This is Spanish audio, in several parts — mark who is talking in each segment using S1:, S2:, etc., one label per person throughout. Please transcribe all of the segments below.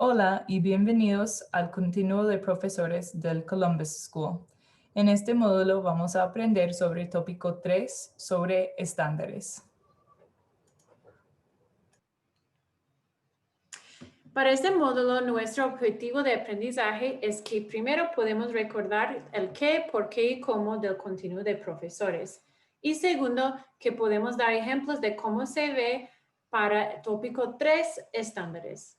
S1: Hola y bienvenidos al continuo de profesores del Columbus School. En este módulo vamos a aprender sobre el tópico 3 sobre estándares.
S2: Para este módulo, nuestro objetivo de aprendizaje es que primero podemos recordar el qué, por qué y cómo del continuo de profesores. Y segundo, que podemos dar ejemplos de cómo se ve para el tópico 3, estándares.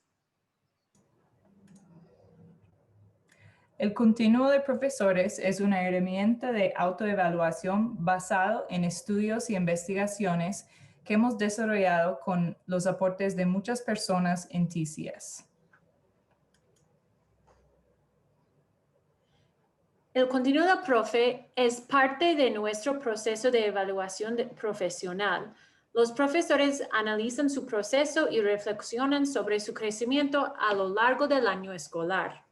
S1: El continuo de profesores es una herramienta de autoevaluación basado en estudios y investigaciones que hemos desarrollado con los aportes de muchas personas en TCS.
S2: El continuo del profe es parte de nuestro proceso de evaluación profesional. Los profesores analizan su proceso y reflexionan sobre su crecimiento a lo largo del año escolar.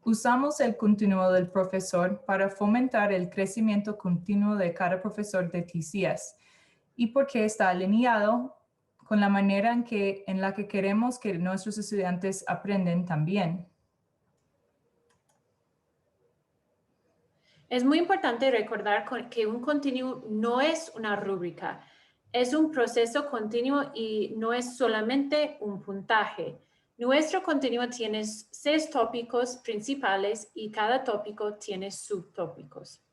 S1: Usamos el continuo del profesor para fomentar el crecimiento continuo de cada profesor de TCS y porque está alineado con la manera en la que queremos que nuestros estudiantes aprenden también.
S2: Es muy importante recordar que un continuo no es una rúbrica, es un proceso continuo y no es solamente un puntaje. Nuestro continuo tiene 6 tópicos principales y cada tópico tiene subtópicos.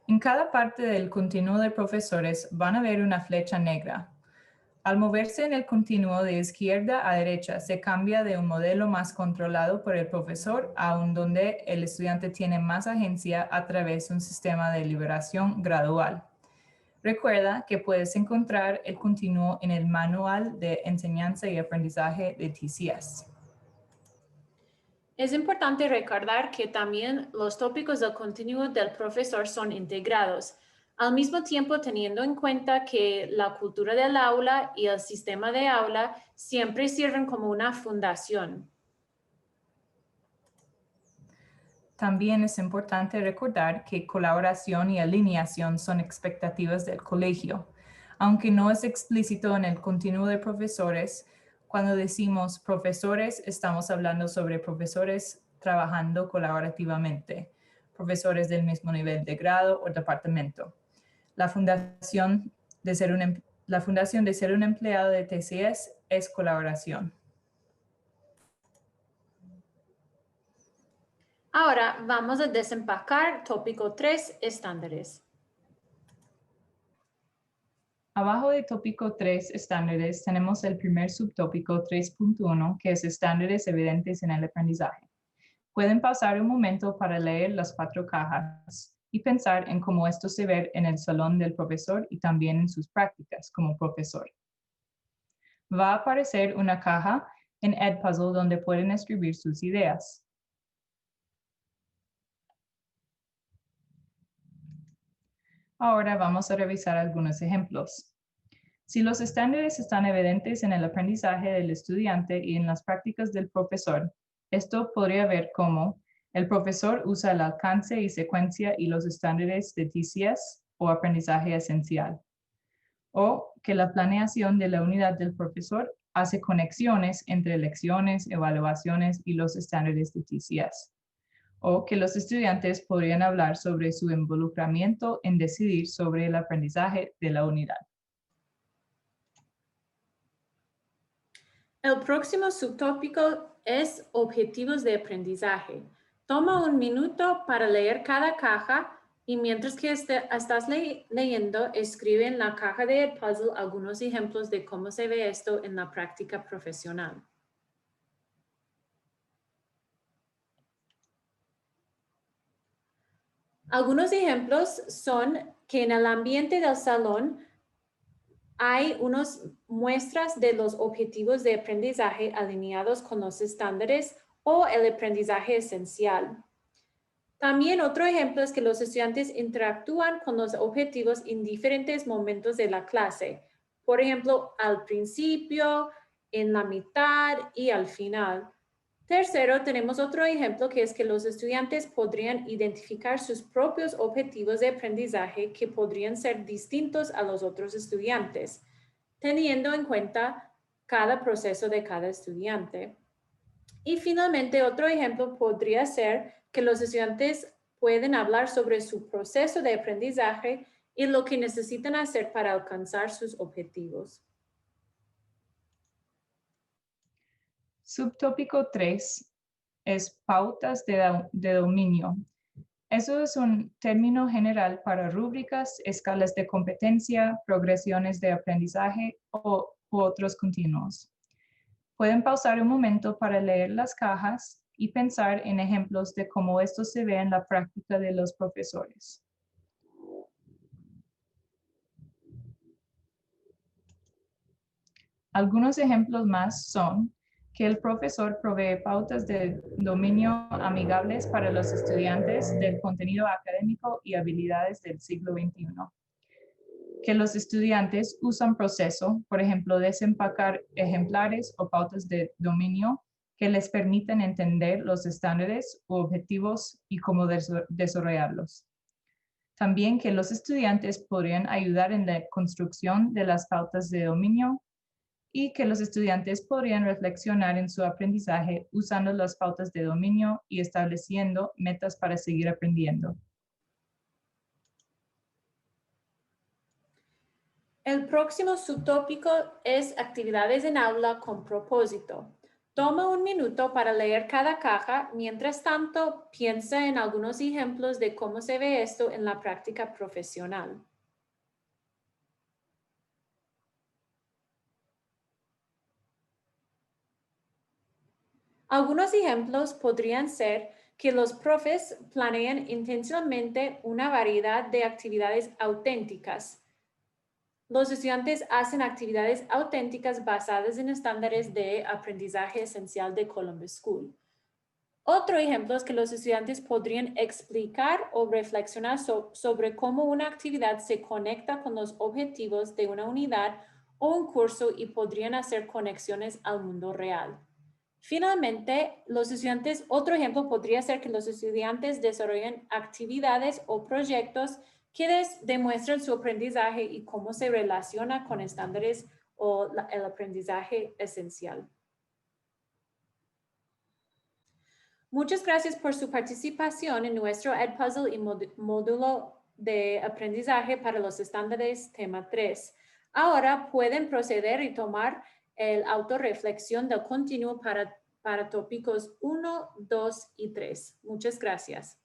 S1: En cada parte del continuo de profesores van a ver una flecha negra. Al moverse en el continuo de izquierda a derecha, se cambia de un modelo más controlado por el profesor a un donde el estudiante tiene más agencia a través de un sistema de liberación gradual. Recuerda que puedes encontrar el continuo en el Manual de Enseñanza y Aprendizaje de TCS.
S2: Es importante recordar que también los tópicos del continuo del profesor son integrados, al mismo tiempo teniendo en cuenta que la cultura del aula y el sistema de aula siempre sirven como una fundación.
S1: También es importante recordar que colaboración y alineación son expectativas del colegio. Aunque no es explícito en el continuo de profesores, cuando decimos profesores, estamos hablando sobre profesores trabajando colaborativamente, profesores del mismo nivel de grado o departamento. La fundación de ser un empleado de TCS es colaboración.
S2: Ahora vamos a desempacar tópico 3, estándares.
S1: Abajo de tópico 3, estándares, tenemos el primer subtópico 3.1, que es estándares evidentes en el aprendizaje. Pueden pasar un momento para leer las 4 cajas y pensar en cómo esto se ve en el salón del profesor y también en sus prácticas como profesor. Va a aparecer una caja en Edpuzzle donde pueden escribir sus ideas. Ahora vamos a revisar algunos ejemplos. Si los estándares están evidentes en el aprendizaje del estudiante y en las prácticas del profesor, esto podría ver como el profesor usa el alcance y secuencia y los estándares de TCS o aprendizaje esencial, o que la planeación de la unidad del profesor hace conexiones entre lecciones, evaluaciones y los estándares de TCS, o que los estudiantes podrían hablar sobre su involucramiento en decidir sobre el aprendizaje de la unidad.
S2: El próximo subtópico es objetivos de aprendizaje. Toma un minuto para leer cada caja y mientras que estás leyendo, escribe en la caja de Edpuzzle algunos ejemplos de cómo se ve esto en la práctica profesional. Algunos ejemplos son que en el ambiente del salón hay unas muestras de los objetivos de aprendizaje alineados con los estándares o el aprendizaje esencial. También otro ejemplo es que los estudiantes interactúan con los objetivos en diferentes momentos de la clase. Por ejemplo, al principio, en la mitad y al final. Tercero, tenemos otro ejemplo que es que los estudiantes podrían identificar sus propios objetivos de aprendizaje que podrían ser distintos a los otros estudiantes, teniendo en cuenta cada proceso de cada estudiante. Y finalmente, otro ejemplo podría ser que los estudiantes pueden hablar sobre su proceso de aprendizaje y lo que necesitan hacer para alcanzar sus objetivos.
S1: Subtópico 3 es pautas de dominio. Eso es un término general para rúbricas, escalas de competencia, progresiones de aprendizaje u otros continuos. Pueden pausar un momento para leer las cajas y pensar en ejemplos de cómo esto se ve en la práctica de los profesores. Algunos ejemplos más son que el profesor provee pautas de dominio amigables para los estudiantes del contenido académico y habilidades del siglo XXI. Que los estudiantes usan proceso, por ejemplo, desempacar ejemplares o pautas de dominio que les permiten entender los estándares u objetivos y cómo desarrollarlos. También que los estudiantes podrían ayudar en la construcción de las pautas de dominio y que los estudiantes podrían reflexionar en su aprendizaje usando las pautas de dominio y estableciendo metas para seguir aprendiendo.
S2: El próximo subtópico es actividades en aula con propósito. Toma un minuto para leer cada caja. Mientras tanto, piensa en algunos ejemplos de cómo se ve esto en la práctica profesional. Algunos ejemplos podrían ser que los profes planeen intencionalmente una variedad de actividades auténticas. Los estudiantes hacen actividades auténticas basadas en estándares de aprendizaje esencial de Columbus School. Otro ejemplo es que los estudiantes podrían explicar o reflexionar sobre cómo una actividad se conecta con los objetivos de una unidad o un curso y podrían hacer conexiones al mundo real. Finalmente, otro ejemplo podría ser que los estudiantes desarrollen actividades o proyectos que demuestran su aprendizaje y cómo se relaciona con estándares o el aprendizaje esencial. Muchas gracias por su participación en nuestro Edpuzzle y módulo de aprendizaje para los estándares tema 3. Ahora pueden proceder y tomar el autorreflexión del continuo para tópicos 1, 2 y 3. Muchas gracias.